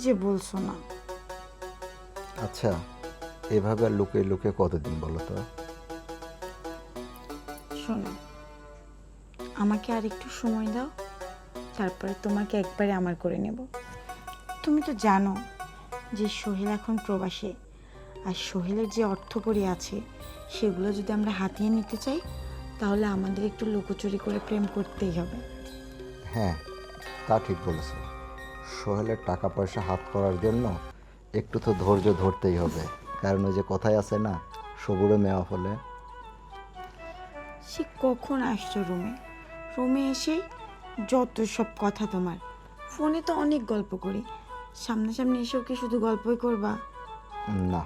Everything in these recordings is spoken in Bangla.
যে বলছো না। আচ্ছা, এভাবে আর লুকিয়ে লুকিয়ে কতদিন বলো তো? শোনো, আমাকে আর একটু সময় দাও, তারপরে তোমাকে একবারে আমার করে নেব। তুমি তো জানো যে সোহেল এখন প্রবাসে, আর সোহেলের যে অর্থকড়ি আছে সেগুলো যদি আমরা হাতিয়ে নিতে চাই তাহলে আমাদের একটু লুকোচুরি করে প্রেম করতেই হবে। হ্যাঁ, তা ঠিক বলেছো। সোহেলের টাকা পয়সা হাত করার জন্য একটু তো ধৈর্য ধরতেই হবে, কারণ ওই যে কথাই আছে না, সবুরে মেওয়া ফলে। সে কখন আসছো রুমে? রুমে এসেই যত সব কথা তোমার। ফোনে তো অনেক গল্প করি, সামনাসামনি এসেও কি শুধু গল্পই করবা? না,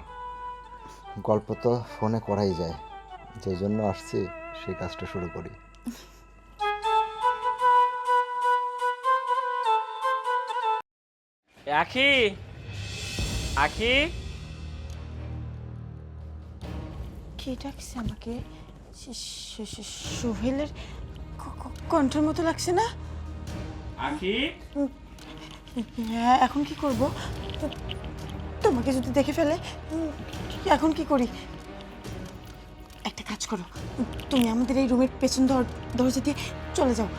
গল্প তো ফোনে করাই যায়, যে জন্য আসছি সেই কাজটা শুরু করি। আখি, আখি, কে ডাকছে আমাকে? সোহেলের কণ্ঠের মতো লাগছে না? আখি। হ্যাঁ, এখন কি করব? তোমাকে যদি দেখে ফেলে এখন কি করি? একটা কাজ করো, তুমি আমাদের এই রুমের পেছন দরজা দিয়ে চলে যাও।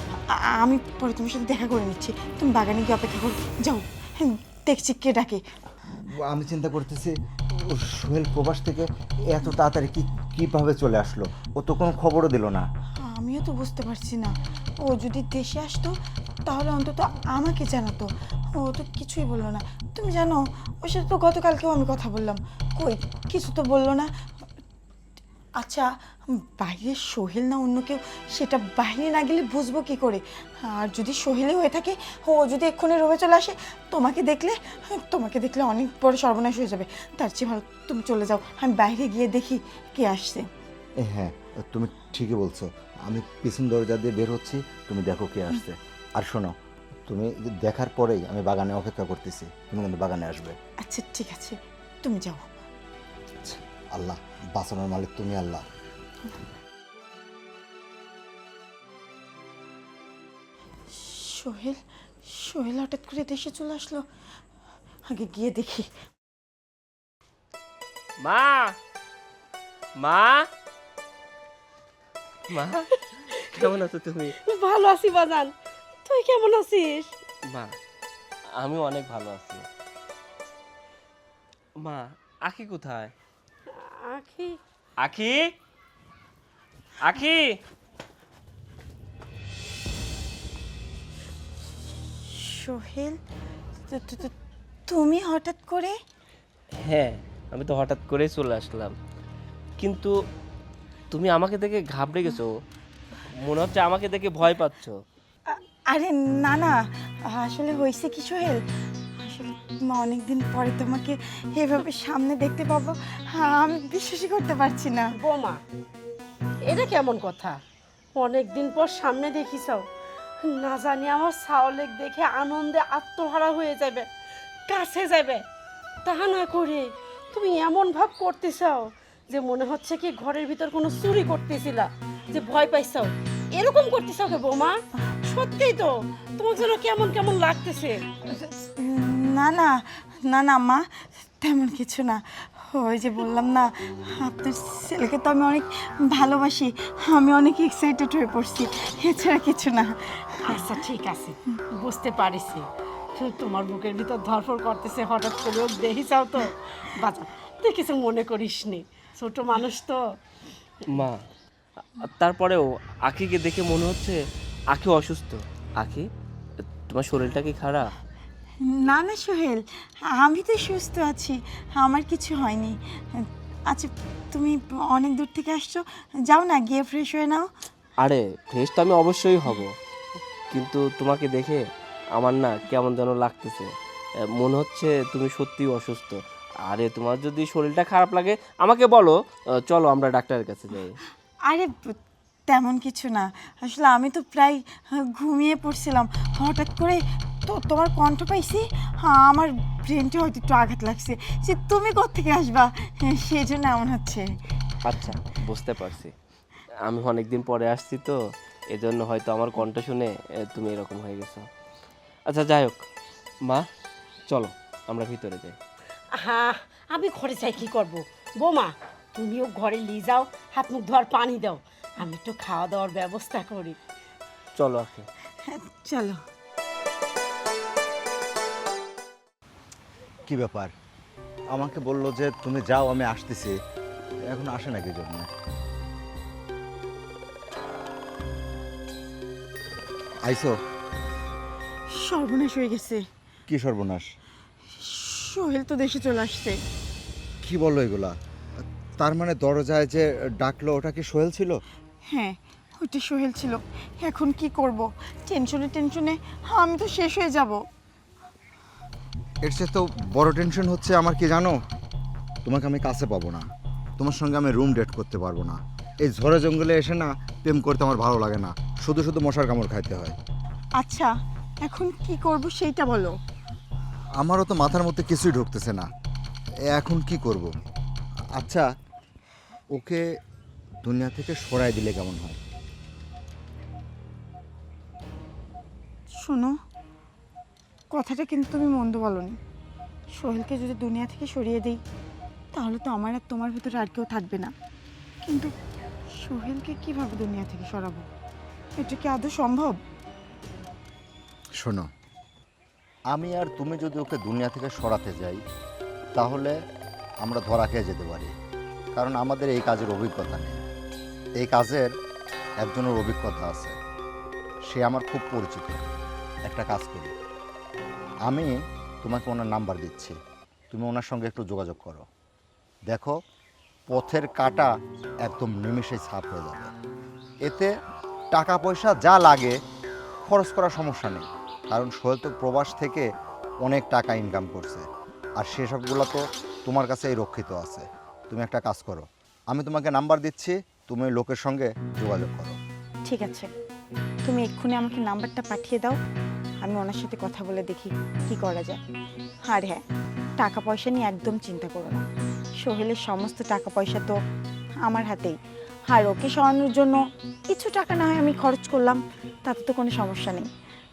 আমি পরে তোমার সাথে দেখা করে নিচ্ছি। তুমি বাগানে গিয়ে অপেক্ষা করো, যাও। দেখছি কে ডাকে। আমি চিন্তা করতেছি, ও সোহেল প্রবাস থেকে এত তাড়াতাড়ি কিভাবে চলে আসলো? ও তো কোনো খবরও দিল না। আমিও তো বুঝতে পারছি না। ও যদি দেশে আসতো তাহলে অন্তত আমাকে জানাতো। ও তো কিছুই বললো না। তুমি জানো, ওর সাথে তো গতকালকেও আমি কথা বললাম, কই কিছু তো বললো না। আচ্ছা, বাইরে সোহেল না অন্য কেউ, সেটা বাইরে না গেলে বুঝবো কি করে? আর যদি সোহেলই হয়ে থাকে, ও যদি এক্ষুনি রুমে চলে আসে, তোমাকে দেখলে অনেক বড় সর্বনাশ হয়ে যাবে। তার চেয়ে ভালো তুমি চলে যাও, আমি বাইরে গিয়ে দেখি কে আসছে। হ্যাঁ, তুমি ঠিকই বলছো। আমি পিছন দরজা দিয়ে বের হচ্ছি, তুমি দেখো কে আসছে। আর শোনো, তুমি দেখার পরেই আমি বাগানে অপেক্ষা করতেছি, তুমি কিন্তু বাগানে আসবে। আচ্ছা ঠিক আছে, তুমি যাও। আচ্ছা, আল্লাহ বাঁচানোর মালিক তুমি, আল্লাহ। সোহেল সোহেল হঠাৎ করে দেশে চলে আসলো, আগে গিয়ে দেখি। মা, মা, মা, কেমন আছো তুমি? ভালো আছি বাজান, তুই কেমন আছিস? মা, আমি অনেক ভালো আছি। মা, আখি কোথায়? আখি? আখি, আখি। সোহেল, তুমি হঠাৎ করে? হ্যাঁ, আমি তো হঠাৎ করেই চলে আসলাম, কিন্তু তুমি আমাকে দেখে ঘাবড়ে গেছো। মনে হচ্ছে আমাকে দেখে ভয় পাচ্ছো। আরে না না, আসলে হয়েছে কি সোহেল, আসলে মা অনেকদিন পরে তোমাকে এভাবে সামনে দেখতে পাবো, আমি বিশ্বাসই করতে পারছি না। বোমা, এটা কেমন কথা? অনেক দিন পর সামনে দেখিস, না জানি আমার সাওলেক দেখে আনন্দে আত্মহারা হয়ে যাবে, কাছে যাবে। তাহা না করে তুমি এমন ভাব করতেছাও যে মনে হচ্ছে কি ঘরের ভিতর কোনো চুরি করতেছিলা, যে ভয় পাইছাও। এরকম করতেছাও কে বোমা? সত্যিই তো তোমার যেন কেমন কেমন লাগতেছে। না না, না না মা, তেমন কিছু না। ওই যে বললাম না, আপনার ছেলেকে তো আমি অনেক ভালোবাসি, আমি অনেক এক্সাইটেড হয়ে পড়ছি, এছাড়া কিছু না। আচ্ছা ঠিক আছে, বুঝতে পারিছি। তোমার বুকের ভিতর ধরফর করতেছে হঠাৎ করে, ও দেখি চাও তো বাচ্চা, তুই কিছু মনে করিস নি, ছোট মানুষ তো। মা, তারপরেও আখিকে দেখে মনে হচ্ছে আখি অসুস্থ। আখি, তোমার শরীরটা কি খারাপ? না না সোহেল, আমি তো সুস্থ আছি, আমার কিছু হয়নি। আচ্ছা, তুমি অনেক দূর থেকে আসছো, যাও না গিয়ে ফ্রেশ হয়ে নাও। আরে ফ্রেশ তো আমি অবশ্যই হব, কিন্তু তোমাকে দেখে আমার না কেমন যেন লাগতেছে। মনে হচ্ছে তুমি সত্যিই অসুস্থ। আরে তোমার যদি শরীরটা খারাপ লাগে আমাকে বলো, চলো আমরা ডাক্তারের কাছে যাই। আরে তেমন কিছু না, আসলে আমি তো প্রায় ঘুমিয়ে পড়ছিলাম, হঠাৎ করে তো তোমার কণ্ঠ পাইছি, আমার ব্রেনটা হয়তো একটু আঘাত লাগছে যে তুমি কোত্থেকে আসবা, সেই জন্য এমন হচ্ছে। আচ্ছা, বুঝতে পারছি। আমি অনেক দিন পরে আসছি তো, এজন্য হয়তো আমার কণ্ঠ শুনে তুমি এরকম হয়ে গেছো। আচ্ছা যাই হোক, মা চলো আমরা ভিতরে যাই। হ্যাঁ, আমি ঘরে যাই, কি করব? বৌমা, তুমিও ঘরে নিয়ে যাও, হাত মুখ ধোয়ার পানি দাও, আমি একটু খাওয়া দাওয়ার ব্যবস্থা করি। চলো আখি। হ্যাঁ চলো। কি ব্যাপার? আমাকে বললো যে তুমি যাও, আমি আসতেছি, এখন আসে না কি জন্য? আইসো? সর্বনাশ হয়ে গেছে, কি সর্বনাশ? সোহেল তো দেশে চলে আসছে। কি বললো এগুলা? তার মানে দরজায় যে ডাকলো ওটা কি সোহেল ছিল? হ্যাঁ, ওইটা সোহেল ছিল। এখন কি করব? টেনশনে টেনশনে আমি তো শেষ হয়ে যাব। এর চেয়ে তো বড় টেনশন হচ্ছে আমার, কি জানো? তোমাকে আমি কাছে পাবো না, তোমার সঙ্গে আমি রুম ডেট করতে পারবো না। এই ঝড়ে জঙ্গলে এসে না প্রেম করতে আমার ভালো লাগে না, শুধু শুধু মশার কামড় খাইতে হয়। আচ্ছা, এখন কি করব সেইটা বলো। আমারও তো মাথার মধ্যে কিছুই ঢুকতেছে না, এখন কি করব? আচ্ছা, ওকে দুনিয়া থেকে সরাই দিলে কেমন হয়? শোনো, কথাটা কিন্তু তুমি মন্দ বলনি। সোহেলকে যদি দুনিয়া থেকে সরিয়ে দিই তাহলে তো আমার আর তোমার ভিতরে আর কেউ থাকবে না। কিন্তু সোহেলকে কিভাবে দুনিয়া থেকে সরাবো? এটা কি আদৌ সম্ভব? শোনো, আমি আর তুমি যদি ওকে দুনিয়া থেকে সরাতে যাই তাহলে আমরা ধরা খেয়ে যেতে পারি, কারণ আমাদের এই কাজের অভিজ্ঞতা নেই। এই কাজের একজনের অভিজ্ঞতা আছে, সে আমার খুব পরিচিত। একটা কাজ করি, আমি তোমাকে ওনার নাম্বার দিচ্ছি, তুমি ওনার সঙ্গে একটু যোগাযোগ করো। দেখো, পথের কাঁটা একদম নিমেষেই ছাপ হয়ে যাবে। এতে টাকা পয়সা যা লাগে খরচ করার সমস্যা নেই, কারণ সোহেল তো প্রবাস থেকে অনেক টাকা ইনকাম করছে, আর সেসবগুলো তো তোমার কাছেই রক্ষিত আছে। তুমি একটা কাজ করো, আমি তোমাকে নাম্বার দিচ্ছি, তুমি লোকের সঙ্গে যোগাযোগ করো। ঠিক আছে, তুমি এক্ষুনি আমাকে নাম্বারটা পাঠিয়ে দাও, আমি ওনার সাথে কথা বলে দেখি কি করা যায়। আর হ্যাঁ, টাকা পয়সা নিয়ে একদম চিন্তা করো না, সোহেলের সমস্ত টাকা পয়সা তো আমার হাতেই। আর ওকে সরানোর জন্য কিছু টাকা না হয় আমি খরচ করলাম, তাতে তো কোনো সমস্যা নেই।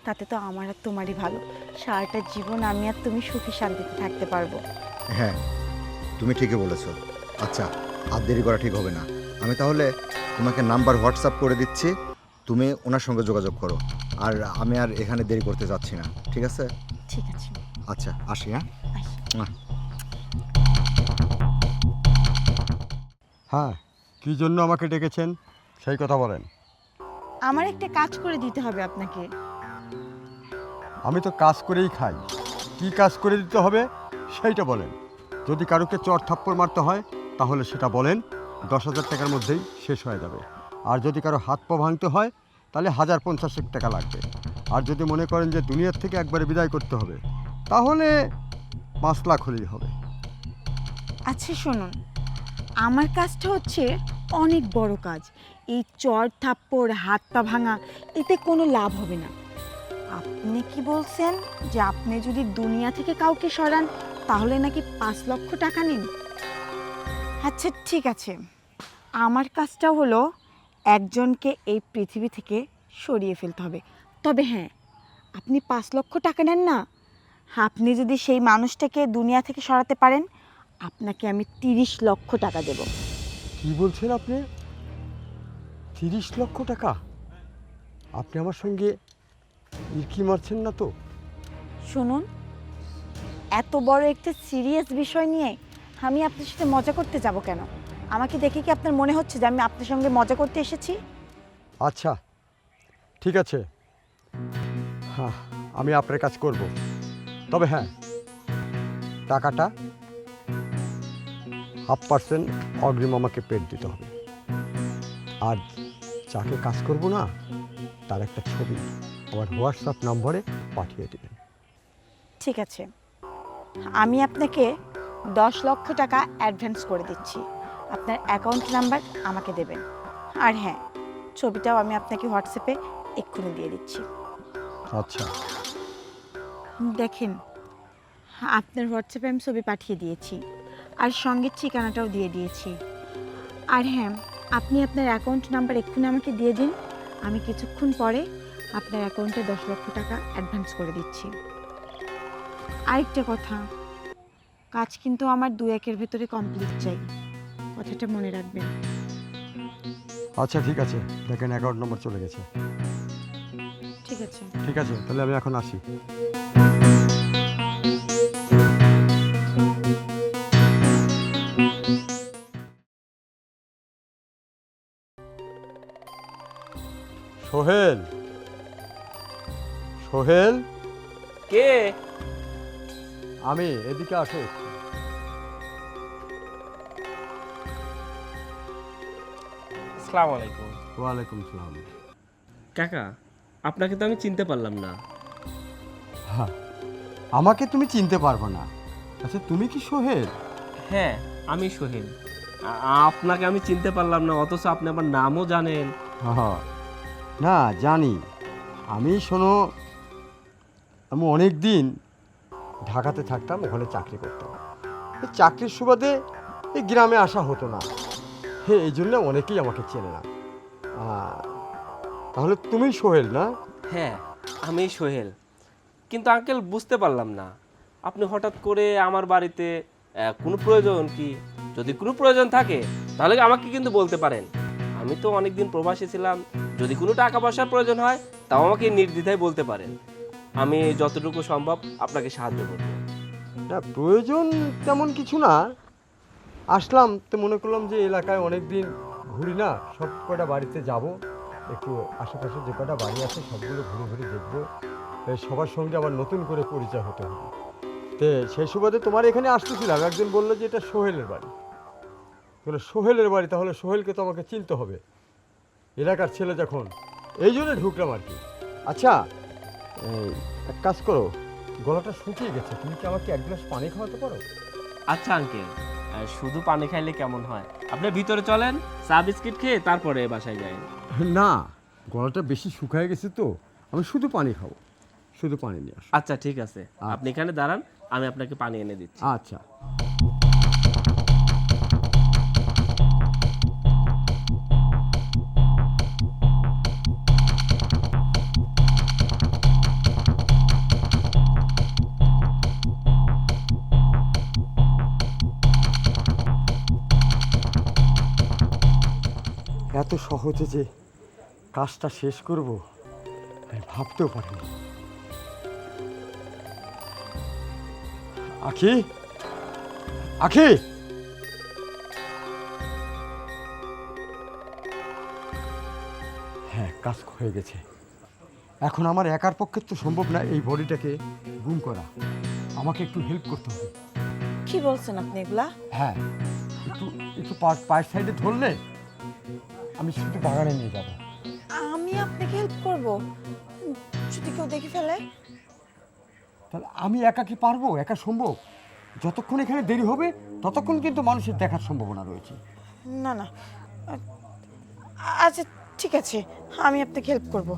তাতে তো আমার আর তোমারই ভালো, সারাটা জীবন আমি আর তুমি সুখী শান্তিতে থাকতে পারবো। হ্যাঁ, তুমি ঠিকই বলেছো। আচ্ছা, আর দেরি করা ঠিক হবে না, আমি তাহলে তোমাকে নাম্বার হোয়াটসঅ্যাপ করে দিচ্ছি, তুমি ওনার সঙ্গে যোগাযোগ করো। আর আমি আর এখানে দেরি করতে যাচ্ছি না, ঠিক আছে? ঠিক আছে, আচ্ছা, আসি। হ্যাঁ, আসি। হ্যাঁ, কী জন্য আমাকে ডেকেছেন সেই কথা বলেন। আমার একটা কাজ করে দিতে হবে আপনাকে। আমি তো কাজ করেই খাই, কি কাজ করে দিতে হবে সেইটা বলেন। যদি কারোকে চড় থাপ্পড় মারতে হয় তাহলে সেটা বলেন, 10,000 টাকার মধ্যেই শেষ হয়ে যাবে। আর যদি কারো হাত পা ভাঙতে হয় তাহলে 1,050 টাকা লাগবে। আর যদি মনে করেন যে দুনিয়ার থেকে একবারে বিদায় করতে হবে তাহলে 5 লাখ হলেই হবে। আচ্ছা শুনুন, আমার কাজটা হচ্ছে অনেক বড় কাজ। এই চড় থাপ্পড় হাত পা ভাঙা এতে কোনো লাভ হবে না। আপনি কি বলছেন যে আপনি যদি দুনিয়া থেকে কাউকে সরান তাহলে নাকি 5 লক্ষ টাকা নিন? আচ্ছা ঠিক আছে, আমার কাজটা হলো একজনকে এই পৃথিবী থেকে সরিয়ে ফেলতে হবে। তবে হ্যাঁ, আপনি 5 লক্ষ টাকা নেন না, আপনি যদি সেই মানুষটাকে দুনিয়া থেকে সরাতে পারেন আপনাকে আমি 30 লক্ষ টাকা দেব। কি বলছেন আপনি? 30 লক্ষ টাকা? আপনি আমার সঙ্গে ইরকি মারছেন না তো? শুনুন, এত বড় একটা সিরিয়াস বিষয় নিয়ে আমি আপনার সাথে মজা করতে যাব কেন? আমাকে দেখে কি আপনার মনে হচ্ছে যে আমি আপনার সঙ্গে মজা করতে এসেছি? আচ্ছা ঠিক আছে, হ্যাঁ আমি আপনার কাজ করব। তবে হ্যাঁ, টাকাটা 0.5% অগ্রিম আমাকে পেড দিতে হবে। আর যাকে কাজ করব না তার একটা ছবি আমার হোয়াটসঅ্যাপ নম্বরে পাঠিয়ে দেবেন। ঠিক আছে, আমি আপনাকে 10 লক্ষ টাকা অ্যাডভান্স করে দিচ্ছি, আপনার অ্যাকাউন্ট নাম্বার আমাকে দেবেন। আর হ্যাঁ, ছবিটাও আমি আপনাকে হোয়াটসঅ্যাপে এক্ষুনি দিয়ে দিচ্ছি। আচ্ছা দেখেন, আপনার হোয়াটসঅ্যাপে আমি ছবি পাঠিয়ে দিয়েছি, আর সঙ্গে ঠিকানাটাও দিয়ে দিয়েছি। আর হ্যাঁ, আপনি আপনার অ্যাকাউন্ট নাম্বার এক্ষুনি আমাকে দিয়ে দিন, আমি কিছুক্ষণ পরে আপনার অ্যাকাউন্টে 10 লক্ষ টাকা অ্যাডভান্স করে দিচ্ছি। আরেকটা কথা, কাজ কিন্তু আমার 2-1 ভেতরে কমপ্লিট চাই, কথাটা মনে রাখবেন। আচ্ছা ঠিক আছে, দেখেন অ্যাকাউন্ট নম্বর চলে গেছে। ঠিক আছে। ঠিক আছে, তাহলে আমি এখন আসি। সোহেল, সোহেল, কে? আমি, এদিকে আসো। আসসালামু আলাইকুম। ওয়ালাইকুম সালাম। কাকা, আপনাকে তো আমি চিনতে পারলাম না। হ্যাঁ, আমাকে তুমি চিনতে পারবে না। আচ্ছা, তুমি কি সোহেল? হ্যাঁ, আমি সোহেল। আপনাকে আমি চিনতে পারলাম না, অথচ আপনি আমার নামও জানেন। হ্যাঁ, না জানি। আমি শোনো, আমি অনেক দিন ঢাকাতে থাকতাম, ওখানে চাকরি করতাম। এই চাকরির সুবাদে এই গ্রামে আসা হতো না, হ্যাঁ, এই জন্য অনেকেই আমাকে চেনে না। তাহলে তুমি সোহেল না? হ্যাঁ, আমি সোহেল। কিন্তু আঙ্কেল, বুঝতে পারলাম না, আপনি হঠাৎ করে আমার বাড়িতে কোনো প্রয়োজন কি? যদি কোনো প্রয়োজন থাকে তাহলে আমাকে কিন্তু বলতে পারেন। আমি তো অনেক দিন প্রবাসী ছিলাম, যদি কোনো টাকা পয়সার প্রয়োজন হয় তাও আমাকে নির্দ্বিধায় বলতে পারেন। আমি যতটুকু সম্ভব আপনাকে সাহায্য করব। না, প্রয়োজন তেমন কিছু না। আসলাম তো মনে করলাম যে এলাকায় অনেক দিন ঘুরি না, সব কটা বাড়িতে যাব, একটু আশেপাশে যে কটা বাড়ি আছে সবগুলো ঘুরে ঘুরে দেখবো। সবার সঙ্গে আবার নতুন করে পরিচয় হতে হবে। তো সেই সুবাদে তোমার এখানে আসতেছিলাম, একজন বললো যে এটা সোহেলের বাড়ি। তাহলে সোহেলের বাড়ি, তাহলে সোহেলকে তো আমাকে চিনতে হবে, এলাকার ছেলে যখন, এই জন্য ঢুকলাম আর কি। আচ্ছা, এক কাজ করো, গলাটা শুকিয়ে গেছে, তুমি কি আমাকে 1 গ্লাস পানি খাওয়াতে পারো? আচ্ছা আঙ্কেল, শুধু পানি খাইলে কেমন হয়? আপনি ভিতরে চলেন, চা বিস্কিট খেয়ে তারপরে বাসায় যাই। না, গলাটা বেশি শুকায় গেছে তো, আমি শুধু পানি খাবো, শুধু পানি নিয়ে আসো। আচ্ছা ঠিক আছে, আপনি এখানে দাঁড়ান, আমি আপনাকে পানি এনে দিচ্ছি। আচ্ছা। এত সহজে যে কাজটা শেষ করব আমি ভাবতেও পারিনি। আখি, আখি, হ্যাঁ, কাজ হয়ে গেছে। এখন আমার একার পক্ষে তো সম্ভব না এই বডিটাকে গুম করা, আমাকে একটু হেল্প করতে হবে। কি বলছেন আপনি এগুলা? হ্যাঁ, একটু একটু পায়ের সাইডে ধরলে আমি শুধু বাগানে নিয়ে যাব। আমি আপনাকে হেল্প করব? যদি কেউ দেখে ফেলে? তাহলে আমি একা কি পারবো? একা সম্ভব? যতক্ষণ এখানে দেরি হবে ততক্ষণ কিন্তু মানুষের দেখার সম্ভাবনা রয়েছে। না না, আচ্ছা ঠিক আছে, আমি আপনাকে হেল্প করব।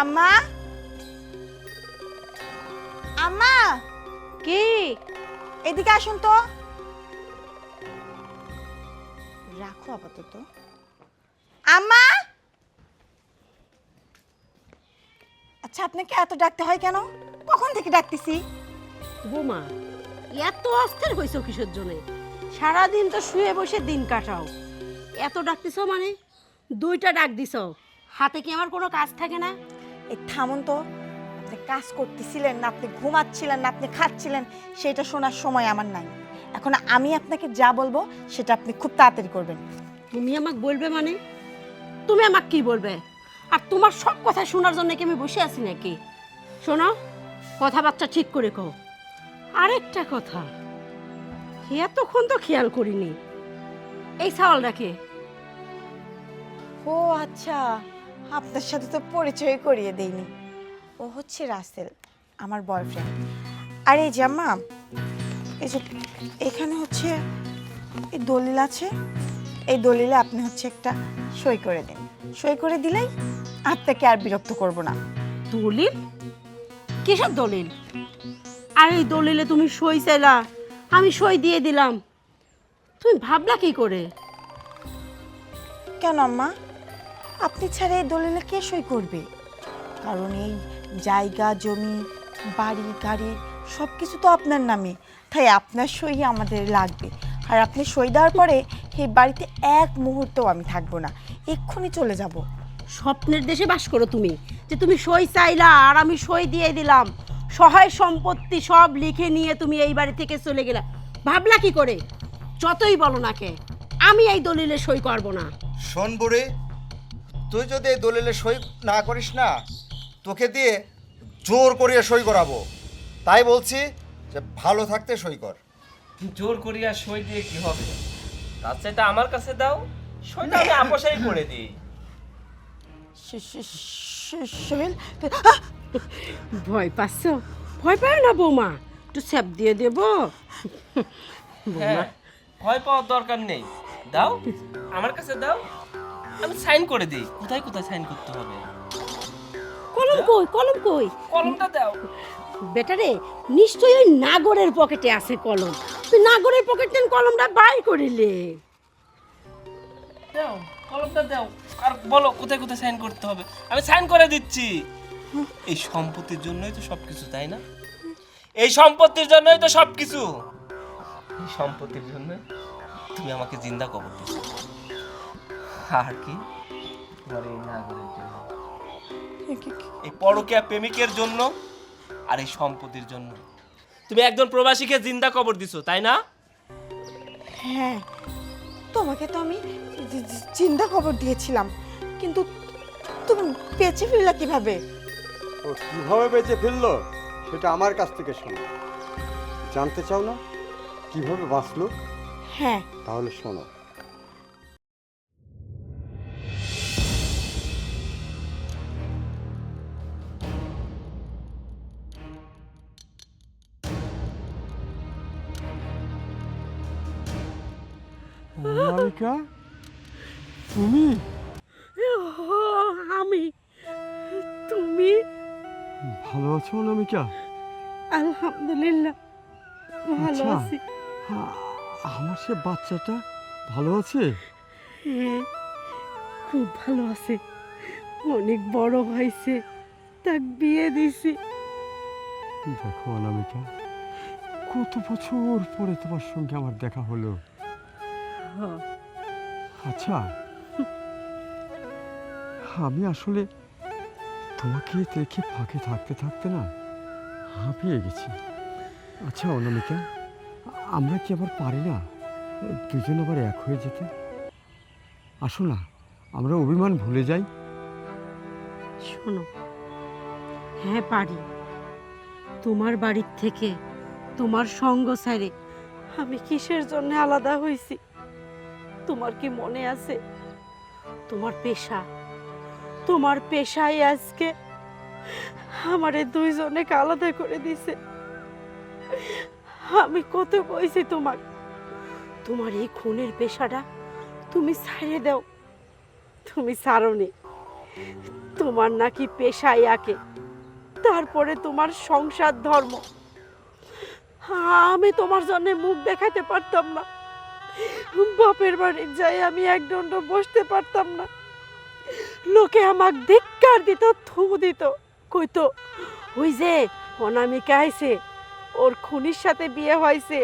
আম্মা, আম্মা, কি? এদিকে আসুন তো। রাখো আপাতত। আম্মা, আচ্ছা আপনাকে এত ডাকতে হয় কেন? কখন থেকে ডাকতেছি? বোমা, এত অস্থির হইছো কিসের জন্য? সারাদিন তো শুয়ে বসে দিন কাটাও, এত ডাকতেছো মানে? 2টা ডাক দিছো, হাতে কি আমার কোনো কাজ থাকে না? এই থামুন তো, আপনি কাজ করতেছিলেন না আপনি ঘুমাচ্ছিলেন না আপনি খাচ্ছিলেন সেটা শোনার সময় আমার নাই। এখন আমি আপনাকে যা বলবো সেটা আপনি খুব তাড়াতাড়ি করবেন। তুমি আমাকে বলবে মানে? তুমি আমাকে কি বলবে? আর তোমার সব কথা শোনার জন্য কি আমি বসে আছি নাকি? শোনো, কথাবার্তা ঠিক করে কও। আরেকটা কথা, এতক্ষণ তো খেয়াল করিনি, এই চাওয়ালটাকে? ও আচ্ছা, আপনার সাথে তো পরিচয় করিয়ে দেইনি। ও হচ্ছে রাসেল, আমার বয়ফ্রেন্ড। আর এই যে আম্মা, এই যে এখানে হচ্ছে এই দলিল আছে, এই দলিলে আপনি হচ্ছে একটা সই করে দিন। সই করে দিলেই আপনাকে আর বিরক্ত করব না। দলিল? কিসের দলিল? আর এই দলিলে তুমি সই চাইলা, আমি সই দিয়ে দিলাম, তুমি ভাবলা কি করে? কেন আম্মা, আপনি ছাড়া এই দলিলে কে সই করবে? কারণ এই জায়গা জমি বাড়ি গাড়ি সব কিছু তো আপনার নামে, তাই আপনার সই আমাদের লাগবে। আর আপনি সই দেওয়ার পরে এই বাড়িতে এক মুহূর্তও আমি থাকবো না, এক্ষুনি চলে যাব। স্বপ্নের দেশে বাস করো তুমি, যে তুমি সই চাইলা আর আমি সই দিয়ে দিলাম, সহায় সম্পত্তি সব লিখে নিয়ে তুমি এই বাড়ি থেকে চলে গেলা। ভাবলা কি করে? যতই বলো না কে, আমি এই দলিলে সই করব না। শোন বুড়ি, তুই যদি এই দলিলে সই না করিস না, তোকে দিয়ে জোর করিয়ে সই করাবো। তাই বলছি যে ভালো থাকতে সই কর। জোর করিয়া সই দিয়ে কি হবে? তার সেটা আমার কাছে দাও, সইটা আমি আপোষেই করে দিই। সোহেল, ভয় পাচ্ছ? ভয় পায় না বৌমা, একটু স্যাপ দিয়ে দেবো। হ্যাঁ, ভয় পাওয়ার দরকার নেই, দাও আমার কাছে দাও, আমি সাইন করে দিই। কোথায় কোথায় সাইন করতে হবে? কলম কই, কলম কই? কলমটা দাও। বেটারে, নিশ্চয়ই ওই নাগরের পকেটে আছে কলম। তুই নাগরের পকেট থেকে কলমটা বাইর করিলে। দাও কলমটা দাও, আর বলো কোথায় কোথায় সাইন করতে হবে, আমি সাইন করে দিচ্ছি। এই সম্পত্তির জন্যই তো সবকিছু, তাই না? এই সম্পত্তির জন্যই তো সবকিছু। এই সম্পত্তির জন্য তুমি আমাকে জিন্দা কবর দিছো। আর কি তোমার এই নাগরের জন্য, এই পরকীয়া প্রেমিকের জন্য, আর এই সম্পত্তির জন্য তুমি একজন প্রবাসীকে জিন্দা কবর দিছো, তাই না? হ্যাঁ, তোমাকে তো আমি চিন্তা খবর দিয়েছিলাম, কিন্তু তুমি বেঁচে ফিরলা কিভাবে? ও কীভাবে বেঁচে ফেললো সেটা আমার কাছ থেকে শোনো। জানতে চাও না কিভাবে বাঁচলো? হ্যাঁ, তাহলে শোনো। অনামিকা, তুমি? আমি? তুমি? ভালো আছো অনামিকা? আলহামদুলিল্লাহ ভালো আচ্ছা, আছি। আমার সে বাচ্চাটা ভালো আছে? হ্যাঁ, খুব ভালো আছে, অনেক বড় হয়েছে, তাক বিয়ে দিছি। দেখো অনামিকা, কত বছর পরে তোমার সঙ্গে আমার দেখা হলো। আচ্ছা, আমি আসলে তোমাকে দেখে ফাঁকে থাকতে থাকতে না হাঁপিয়ে গেছি। আচ্ছা অনামিকা, আমরা কি আবার পারি না দুজন আবার এক হয়ে যেতে? আসো না, আমরা অভিমান ভুলে যাই। শোনো, হ্যাঁ পারি। তোমার বাড়ির থেকে তোমার সঙ্গ ছাড়ে আমি কিসের জন্য আলাদা হয়েছি তোমার কি মনে আছে? তোমার পেশাই আজকে আমারে দুইজনে আলাদা করে দিছে। আমি কত কইছি তোমার এই খুনের পেশাটা তুমি ছাড়িয়ে দাও, তুমি ছাড়োনি। তোমার নাকি পেশাই আঁকে, তারপরে তোমার সংসার ধর্ম। আমি তোমার জন্য মুখ দেখাতে পারতাম না, বাপের বাড়ির যাই আমি একদণ্ড বসতে পারতাম না। লোকে আমাক ধিক্কার দিত, থু দিত, কইতো ওই যে অনামিকা আইছে, ওর খুনির সাথে বিয়ে হয়েছে,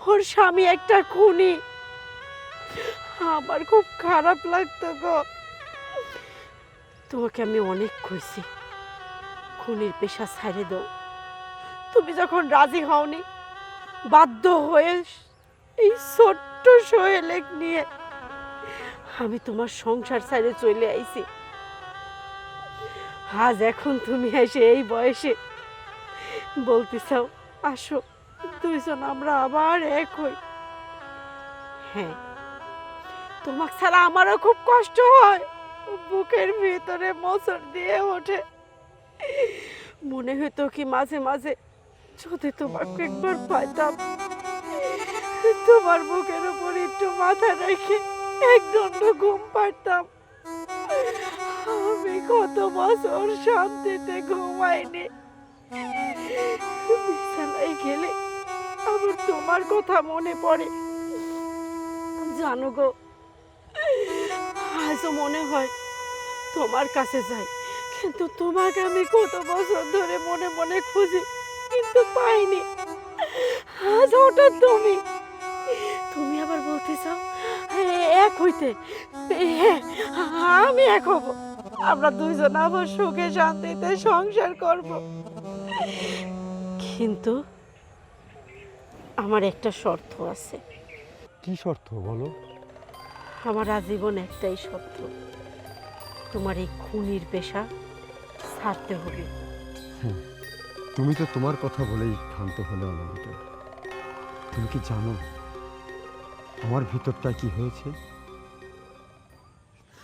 ওর স্বামী একটা খুনি। আমার খুব খারাপ লাগতো গো। তোমাকে আমি অনেক কইছি খুনির পেশা ছাড়ে দাও, তুমি যখন রাজি হওনি বাধ্য হয়ে এই ছোট্ট সোহেলেক নিয়ে আমি তোমার সংসার ছেড়ে চলে আইছি। আজ এখন তুমি এসে এই বয়সে বলতে চাও আসো দুইজন আমরা আবার এক হই। হ্যাঁ, তোমাকে ছাড়া আমারও খুব কষ্ট হয়, বুকের ভিতরে মোচড় দিয়ে ওঠে। মনে হতো কি মাঝে মাঝে যদি তোমাকে একবার পাইতাম, তোমার বুকের উপর একটু মাথা রেখে এক দণ্ড ঘুম পাড়তাম। আমি কত বছর শান্তিতে ঘুমাইনি, বিছানায় গেলে আমার তোমার কথা মনে পড়ে। জানো গো, আজও মনে হয় তোমার কাছে যাই, কিন্তু তোমাকে আমি কত বছর ধরে মনে মনে খুঁজি কিন্তু পাইনি। আজ হঠাৎ তুমি আবার বলতে চাও এক হইতে। হ্যাঁ, আমি এক হব, আমরা দুইজন আবার সুখে শান্তিতে সংসার করব। কিন্তু আমার একটা শর্ত আছে। কি শর্ত বলো? আমার আজীবন একটাই শর্ত, তোমার এই খুনির পেশা ছাড়তে হবে। তুমি তো তোমার কথা বলেই ক্ষান্ত হলে অনামিকা। তুমি কি জানো আমার ভিতরটা কি হয়েছে?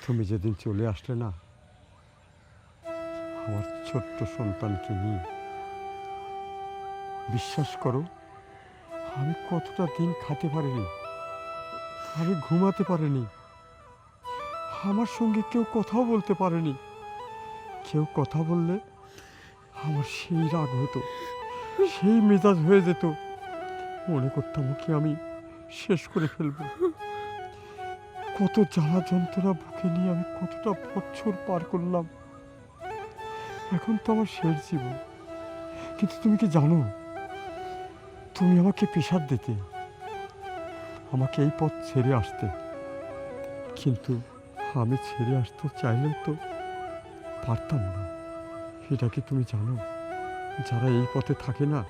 তুমি যেদিন চলে আসলে না, আমার ছোট্ট সন্তানকে নিয়ে, বিশ্বাস করো আমি কতটা দিন খেতে পারিনি, আমি ঘুমাতে পারিনি, আমার সঙ্গে কেউ কথাও বলতে পারেনি। কেউ কথা বললে আমার সেই রাগ হতো, সেই মেজাজ হয়ে যেত, মনে করতাম কি আমি শেষ করে ফেলবো। কত জ্বালা যন্ত্রণা বুকে নিয়ে আমি কতটা বছর পার করলাম। এখন তো আমার শেষ জীবন। কিন্তু তুমি কি জানো, তুমি আমাকে পেশার দিতে, আমাকে এই পথ ছেড়ে আসতে, কিন্তু আমি ছেড়ে আসতে চাইলেও তো পারতাম না। এটা কি তুমি জানো, যারা এই পথে থাকে না,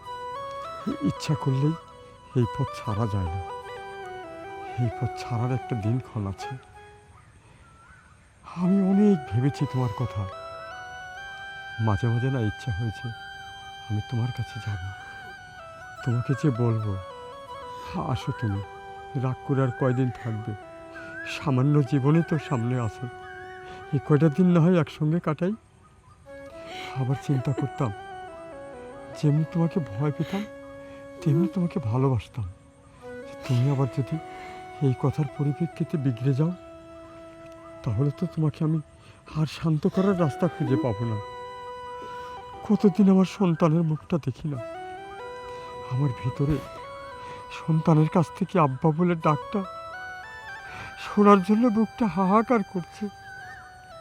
ইচ্ছা করলেই এই পথ ছাড়া যায় না। এই পথ ছাড়ার একটা দিনক্ষণ আছে। আমি অনেক ভেবেছি তোমার কথা, মাঝে মাঝে না ইচ্ছা হয়েছে আমি তোমার কাছে যাব, তোমাকে যে বলবো আসো তুমি, রাগ করে আর কয়দিন থাকবে, সামান্য জীবনে তো সামনে আছে, এই কয়টা দিন না হয় একসঙ্গে কাটাই। আবার চিন্তা করতাম যেমনি তোমাকে ভয় পেতাম তেমনি তোমাকে ভালোবাসতাম। তুমি আবার যদি এই কথার পরিপ্রেক্ষিতে বিগড়ে যাও, তাহলে তো তোমাকে আমি আর শান্ত করার রাস্তা খুঁজে পাবো না। কতদিন আমার সন্তানের মুখটা দেখি না, আমার ভিতরে সন্তানের কাছ থেকে আব্বা বলে ডাকটা শোনার জন্য বুকটা হাহাকার করছে।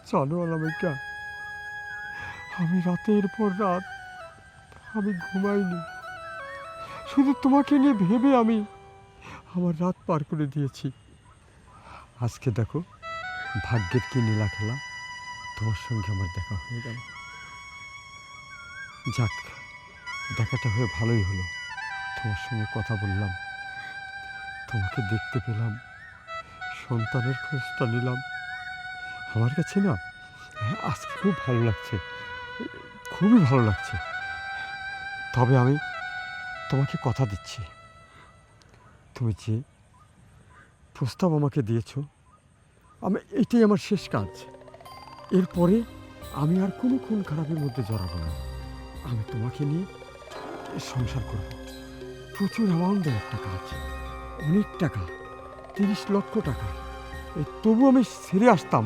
জানো অনামিকা, আমি রাতের পর রাত আমি ঘুমাইনি, শুধু তোমাকে নিয়ে ভেবে আমি আমার রাত পার করে দিয়েছি। আজকে দেখো ভাগ্যের কি নীলা খেলা, তোমার সঙ্গে আমার দেখা হয়ে গেল। যাক, দেখাটা হয়ে ভালোই হলো, তোমার সঙ্গে কথা বললাম, তোমাকে দেখতে পেলাম, সন্তানের খোঁজটা নিলাম। আমার কাছে না আজকে খুব ভালো লাগছে, খুবই ভালো লাগছে। তবে আমি তোমাকে কথা দিচ্ছি, তুমি যে প্রস্তাব আমাকে দিয়েছো, এটাই আমার শেষ কাজ। এরপরে আমি আর কোনো খুন খারাপের মধ্যে জড়াবো না। আমি তোমাকে নিয়ে সংসার করব। প্রচুর অ্যামাউন্টের একটা কাজ, অনেক টাকা, 30 লক্ষ টাকা। তবু আমি ছেড়ে আসতাম।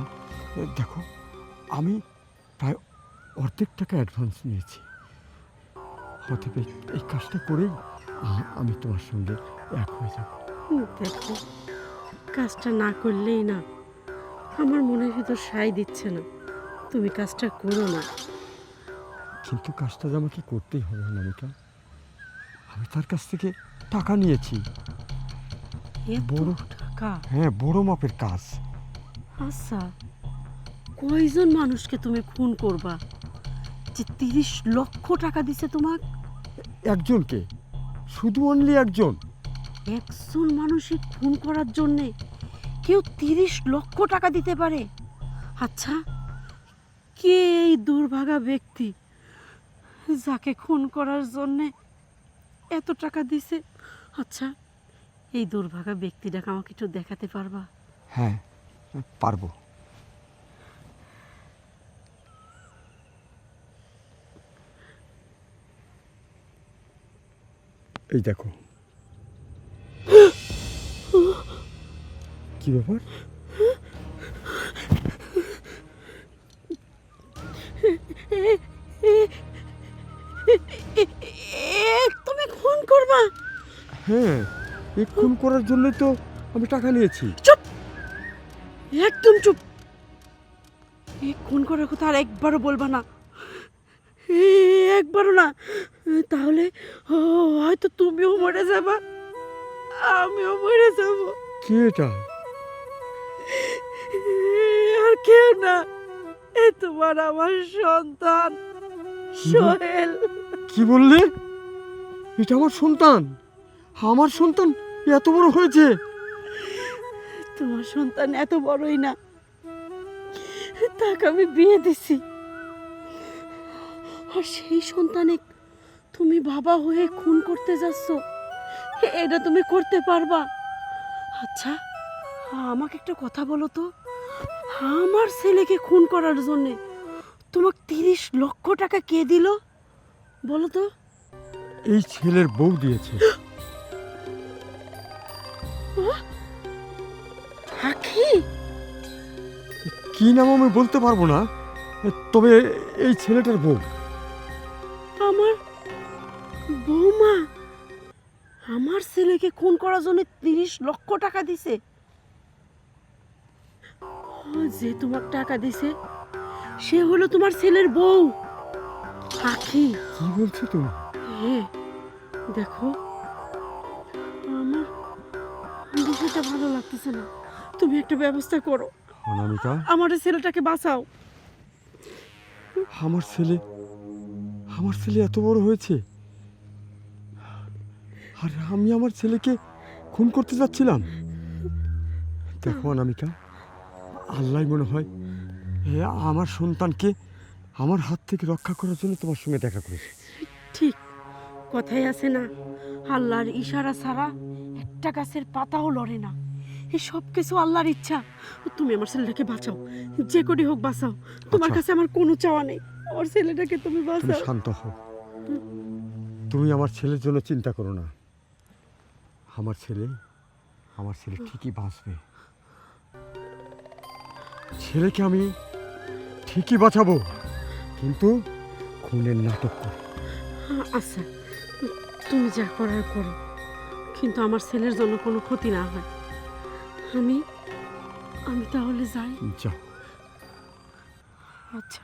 দেখো, আমি প্রায় অর্ধেক টাকা অ্যাডভান্স নিয়েছি। অতএব এই কাজটা করেই আমি তোমার সঙ্গে এক হয়ে যাব। দেখো, কাজটা না করলেই না, আমার মনের ভিতর সাই দিচ্ছে না, তুমি কাজটা করো না। কিন্তু কাজটা যে আমাকে করতেই হবে অনামিকা, আমি তার কাছ থেকে টাকা নিয়েছি। এত বড় টাকা? হ্যাঁ, বড় মাপের কাজ। আচ্ছা, কয়জন মানুষকে তুমি খুন করবা যে 30 লক্ষ টাকা দিছে তোমাক? একজনকে, শুধু অনলি একজন। একজন মানুষই খুন করার জন্যে কেউ 30 লক্ষ টাকা দিতে পারে? আচ্ছা, কে এই দুর্ভাগা ব্যক্তি যাকে খুন করার জন্যে এত টাকা দিছে? আচ্ছা, এই দুর্ভাগা ব্যক্তিটাকে আমাকে একটু দেখাতে পারবা? হ্যাঁ, পারবো। এই দেখো। কি ব্যাপার? তুমি খুন করবা? হ্যাঁ, এই খুন করার জন্যই তো আমি টাকা নিয়েছি। চুপ, একদম চুপ। এই খুন করার কথা আর একবারও বলবা না, একবারও না। তাহলে হয়তো তুমিও মরে যাবা, আমিও মরে যাব। কে এটা? আর কেউ না, এ তোমার আমার সন্তান সোহেল। কি বললে? এটা আমার সন্তান? আমার সন্তান এত বড় হয়েছে? তোমার সন্তান এত বড়ই না, তাকে আমি বিয়ে দিছি। আর সেই সন্তানে তুমি বাবা হয়ে খুন করতে যাচ্ছ, এটা তুমি করতে পারবা? আচ্ছা, আমাকে একটা কথা বলো তো, আমার ছেলেকে খুন করার জন্য তোমাকে 30 লক্ষ টাকা কে দিল বলো তো? এই ছেলের বউ দিয়েছে। আখি? কি নাম আমি বলতে পারবো না, তবে এই ছেলেটার বউ। আমার বৌমা আমার ছেলেকে খুন করার জন্য 30 লক্ষ টাকা দিছে। যে তোমার টাকা দিছে সে হলো তোমার ছেলের বউ আখি। কি বলছো তুমি? হ্যাঁ, দেখো, আমার বিষয়টা ভালো লাগতেছে না। তুমি একটা ব্যবস্থা করো, অনামিকা, আমার এই ছেলেটাকে বাঁচাও। আমার ছেলে এত বড় হয়েছে, আর আমি আমার ছেলেকে খুন করতে যাচ্ছিলাম। দেখো অনামিকা, আল্লাহ মনে হয় আমার সন্তানকে আমার হাত থেকে রক্ষা করার জন্য তোমার সঙ্গে দেখা করেছে। ঠিক কথাই আছে না, আল্লাহর ইশারা ছাড়া একটা গাছের পাতাও লড়ে না। এই সব কিছু আল্লাহর ইচ্ছা। তুমি আমার ছেলেটাকে বাঁচাও, যে করি হোক বাঁচাও। তোমার আচ্ছা। কাছে আমার কোনো চাওয়া নেই, আমার ছেলেটাকে তুমি তুমি বাঁচাও। শান্ত হও, তুমি আমার ছেলের জন্য চিন্তা করো না। আমার ছেলে ঠিকই বাঁচবে। ছেলেকে আমি ঠিকই বাঁচাবো, কিন্তু খুনের নাটক করো। আচ্ছা, তুমি যা করার করো, কিন্তু আমার ছেলের জন্য কোনো ক্ষতি না হয়। আমি তাহলে যাই। যাও। আচ্ছা।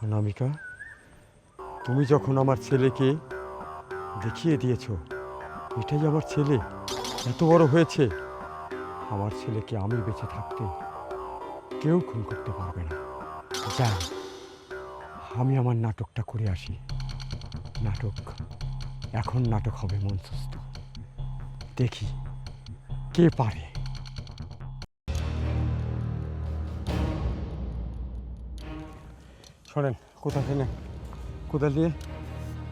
অনামিকা, তুমি যখন আমার ছেলেকে দেখিয়ে দিয়েছো এটাই আমার ছেলে, এত বড় হয়েছে, আমার ছেলেকে আমি বেঁচে থাকতে কেউ খুন করতে পারবে না। যাই, আমি আমার নাটকটা করে আসি। নাটক হবে মঞ্চস্থ। দেখি কে পারে। শোনেন, কোথা থেকে কোদাল দিয়ে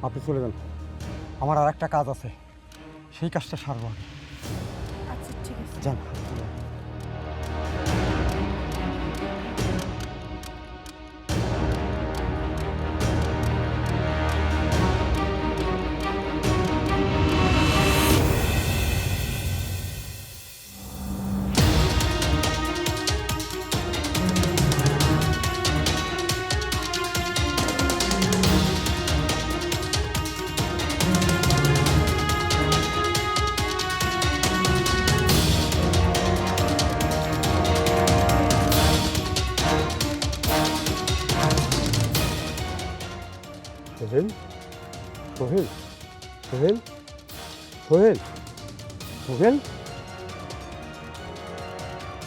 আপনি চলে যান, আমার আর একটা কাজ আছে, সেই কাজটা সারবো আগে। আচ্ছা ঠিক আছে। যান। সোহেল, সোহেল সোহেল সোহেল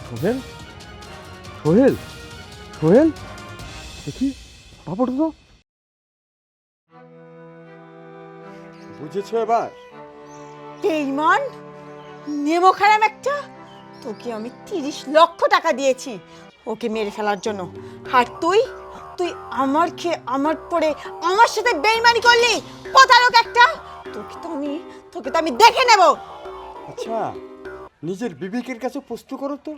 সোহেল সোহেল সোহেল দেখি বাবাটা তো বুঝেছো এবার? বেঈমান, নেমো খারাপ একটা। তোকে আমি 30 লক্ষ টাকা দিয়েছি ওকে মেরে ফেলার জন্য, আর তুই তুই আমার খেয়ে আমার পরে আমার সাথে বেঈমানি করলি, প্রতারক একটা। তোকে তো আমি দেখে নেব। আচ্ছা, নিজের বিবেকের কাছে প্রশ্ন করো তো,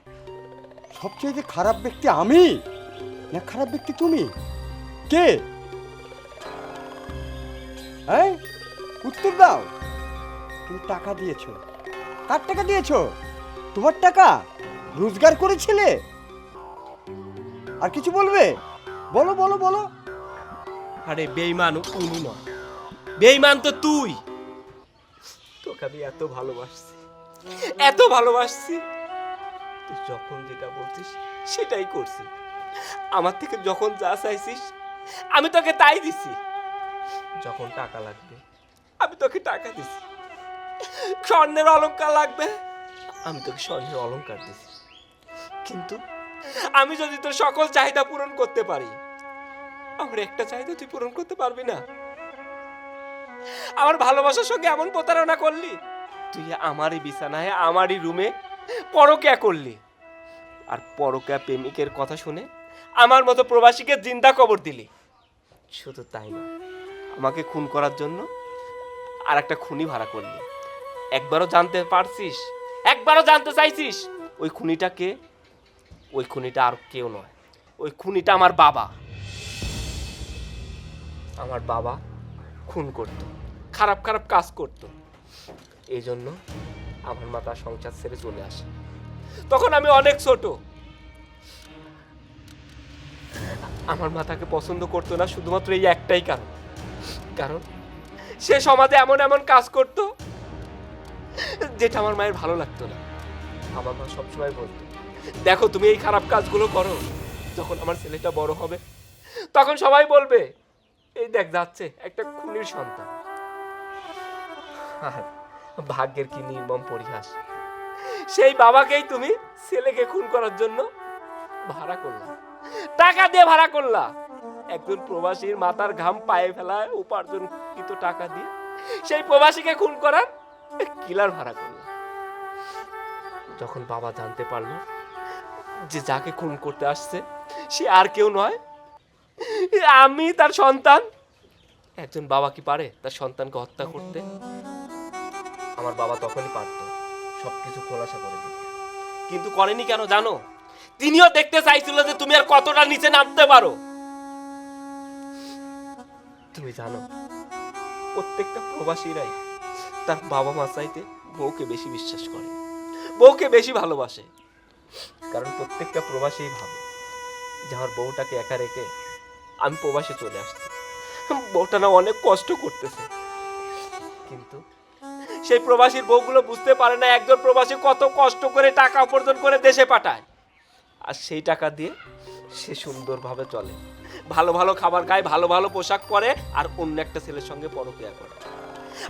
সবচেয়ে খারাপ ব্যক্তি আমি না খারাপ ব্যক্তি তুমি? কে? হ্যাঁ, উত্তর দাও। তুমি টাকা দিয়েছো, কার টাকা দিয়েছো? তোমার টাকা, রোজগার করেছিলে। আর কিছু বলবে? বলো বলো বলো। আরে বেঈমান উনি নয়, বেঈমান তো তুই। তোকে আমি এত ভালোবাসছি, তুই যখন যেটা বলছিস সেটাই করছি। আমার থেকে যখন যা চাইছিস আমি তোকে তাই দিছি। যখন টাকা লাগবে আমি তোকে টাকা দিছি, স্বর্ণের অলংকার লাগবে আমি তোকে স্বর্ণের অলংকার দিছি। কিন্তু আমি যদি তোর সকল চাহিদা পূরণ করতে পারি, আমার একটা চাহিদা তুই পূরণ করতে পারবি না। আমার ভালোবাসার সঙ্গে এমন প্রতারণা করলি, তুই আমারই বিছানায় আমারই রুমে পরকিয়া করলি, আর পরকিয়া প্রেমিকের কথা শুনে আমার মতো প্রবাসীকে জিন্দা কবর দিলি। শুধু তাই না, আমাকে খুন করার জন্য আর একটা খুনি ভাড়া করলি। একবারও জানতে পারছিস, একবারও জানতে চাইছিস ওই খুনিটা কে? ওই খুনিটা আর কেউ নয়, ওই খুনিটা আমার বাবা। আমার বাবা খুন করত, খারাপ খারাপ কাজ করত, এই জন্য আমার মাতা সংসার ছেড়ে চলে আসে। তখন আমি অনেক ছোট। আমার মাতাকে পছন্দ করতো না শুধুমাত্র এই একটাই কারণ সে সমাজে এমন এমন কাজ করত যেটা আমার মায়ের ভালো লাগতো না। আমার মা সবসময় বলতো, দেখো তুমি এই খারাপ কাজগুলো করো, যখন আমার ছেলেটা বড় হবে তখন সবাই বলবে এই দেখ যাচ্ছে একটা খুনির সন্তান। আর ভাগ্যের কি নির্মম পরিহাস, সেই বাবাকেই তুমি ছেলেকে খুন করার জন্য ভাড়া করলা, টাকা দিয়ে ভাড়া করলা। একজন প্রবাসীর মাথার ঘাম পায়ে ফেলায় উপার্জনকৃত টাকা দিয়ে সেই প্রবাসীকে খুন করার কিলার ভাড়া করলা। যখন বাবা জানতে পারলো যে যাকে খুন করতে আসছে সে আর কেউ নয়, আমি তার সন্তান। একজন বাবা কি পারে তার সন্তানকে হত্যা করতে? আমার বাবা তখনই পারত সবকিছু খোলাসা করে দিতে, কিন্তু করেনি কেন জানো? তিনিও দেখতে চাইছিল যে তুমি আর কতটা নিচে নামতে পারো। তুমি জানো, প্রত্যেকটা প্রবাসীরাই তার বাবা মা চাইতে বউকে বেশি বিশ্বাস করে, বউকে বেশি ভালোবাসে। কারণ প্রত্যেকটা প্রবাসী ভাবে যে আমার বউটাকে একা রেখে আমি প্রবাসে চলে আসছি, বউটা না অনেক কষ্ট করতেছে। কিন্তু সেই প্রবাসীর বউগুলো বুঝতে পারে না একজন প্রবাসী কত কষ্ট করে টাকা উপার্জন করে দেশে পাঠায়, আর সেই টাকা দিয়ে সে সুন্দরভাবে চলে, ভালো ভালো খাবার খায়, ভালো ভালো পোশাক পরে, আর অন্য একটা ছেলের সঙ্গে পরকিয়া করে।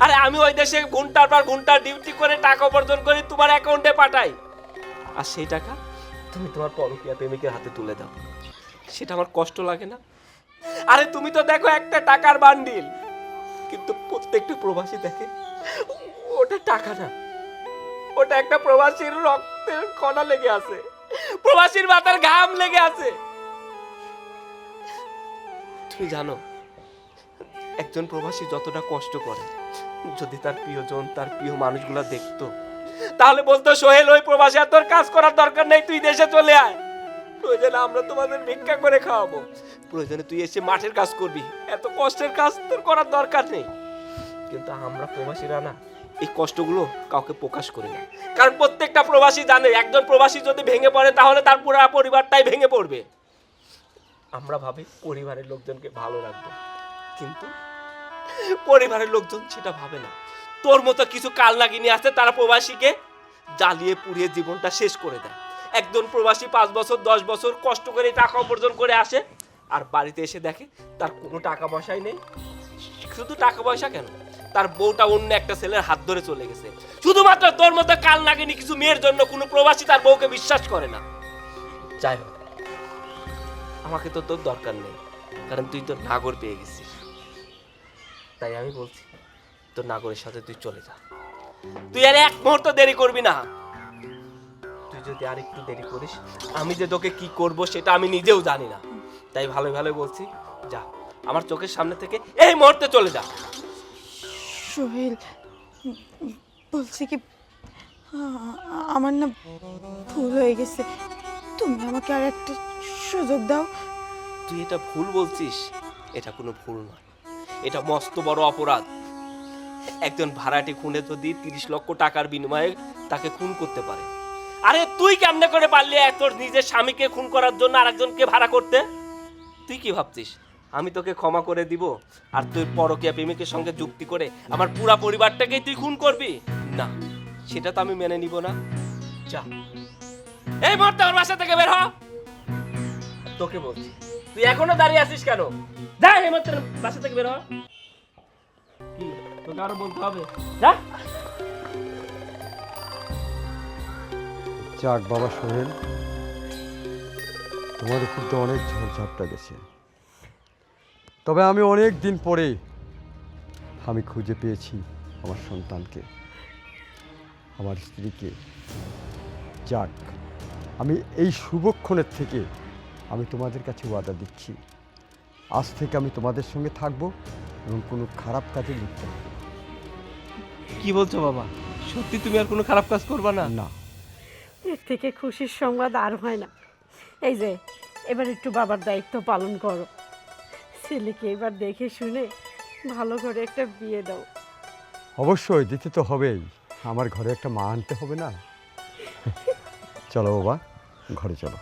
আরে আমি ওই দেশে ঘন্টার পর ঘন্টা ডিউটি করে টাকা উপার্জন করে তোমার অ্যাকাউন্টে পাঠাই, আর সেই টাকা তুমি তোমার পরকিয়া প্রেমিকের হাতে তুলে দাও। সেটা আমার কষ্ট লাগে না? আরে তুমি তো দেখো একটা টাকার বান্ডিল, কিন্তু প্রত্যেকটা প্রবাসী দেখে ওটা টাকা না, ওটা একটা প্রবাসীর রক্তের কণা লেগে আছে, প্রবাসীর মাথার ঘাম লেগে আছে। তুমি জানো, একজন প্রবাসী যতটা কষ্ট করে, যদি তার প্রিয়জন তার প্রিয় মানুষগুলো দেখতো, তাহলে বলতো সোহেল ওই প্রবাসী আর তোর কাজ করার দরকার নেই, তুই দেশে চলে আয়, প্রয়োজনে আমরা তোমাদের ভিক্ষা করে খাওয়াবো, প্রয়োজনে তুই এসে মাঠের কাজ করবি, এত কষ্টের কাজ তোর করার দরকার নেই। কিন্তু আমরা প্রবাসীরা না, এই কষ্টগুলো কাউকে প্রকাশ করি না, কারণ প্রত্যেকটা প্রবাসী জানে একজন প্রবাসী যদি ভেঙে পড়ে তাহলে তার পুরো পরিবারটাই ভেঙে পড়বে। আমরা ভাবি পরিবারের লোকজনকে ভালো রাখবো, কিন্তু পরিবারের লোকজন সেটা ভাবে না। তোর মতো কিছু কাল লাগিনি আছে, তারা প্রবাসীকে জ্বালিয়ে পুড়িয়ে জীবনটা শেষ করে দেয়। একজন প্রবাসী 5 বছর 10 বছর কষ্ট করে টাকা উপার্জন করে আসে, আর বাড়িতে এসে দেখে তার কোনো টাকা পয়সাই নেই। শুধু টাকা পয়সা কেন, তার বউটা অন্য একটা ছেলের হাত ধরে চলে গেছে। শুধুমাত্র তোর মতো কাল লাগেনি কিছু মেয়ের জন্য কোনো প্রবাসী তার বউকে বিশ্বাস করে না। যাই হোক, আমাকে তো তোর দরকার নেই, কারণ তুই তোর নাগর পেয়ে গেছিস। তাই আমি বলছি তোর নাগরের সাথে তুই চলে যা। তুই আর এক মুহূর্ত দেরি করবি না। তুই যদি আর একটু দেরি করিস, আমি যে তোকে কি করব সেটা আমি নিজেও জানি না। তাই ভালো ভালো বলছি, যা, আমার চোখের সামনে থেকে এই মুহূর্তে চলে যা। সোহেল, বলছি কি আমার না ভুল হয়ে গেছে, তুমি আমাকে আর একটা সুযোগ দাও। তুই এটা ভুল বলছিস? এটা কোনো ভুল নয়, এটা মস্ত বড় অপরাধ। একজন ভাড়াটে খুনে যদি 30 লক্ষ টাকার বিনিময়ে তাকে খুন করতে পারে, আরে তুই কেমনে করে পারলি তোর নিজের স্বামীকে খুন করার জন্য আরেকজনকে ভাড়া করতে? তুই কি ভাবছিস আমি তোকে ক্ষমা করে দিব আর তুই পরকীয়া প্রেমিকের সঙ্গে যুক্তি করে আমার পুরা পরিবারটাকেই তুই খুন করবি? না, সেটা তো আমি মেনে নিব না। যা, এই মুহূর্তে আমার বাসা থেকে বের হ। তোকে বলছি, তুই এখনো দাঁড়িয়ে আছিস কেন? যা, এই মুহূর্তে বাসা থেকে বের হ। কি তোকে আরো বলতে হবে? যা। যাক বাবা সোহেল, তোমার উপর তো অনেক ঝড়ঝাপটা গেছে, তবে আমি অনেক দিন পরে আমি খুঁজে পেয়েছি আমার সন্তানকে, আমার স্ত্রীকে। যাক, আমি এই শুভক্ষণের থেকে আমি তোমাদের কাছে ওয়াদা দিচ্ছি, আজ থেকে আমি তোমাদের সঙ্গে থাকবো এবং কোনো খারাপ কাজে লিপ্ত হব কি বলছো বাবা? সত্যি তুমি আর কোনো খারাপ কাজ করবা না? না। এর থেকে খুশির সংবাদ আর হয় না। এই যে এবার একটু বাবার দায়িত্ব পালন করো, ছেলেকে এবার দেখে শুনে ভালো করে একটা বিয়ে দাও। অবশ্যই দিতে তো হবেই, আমার ঘরে একটা মা আনতে হবে না? চলো বাবা, ঘরে চলো।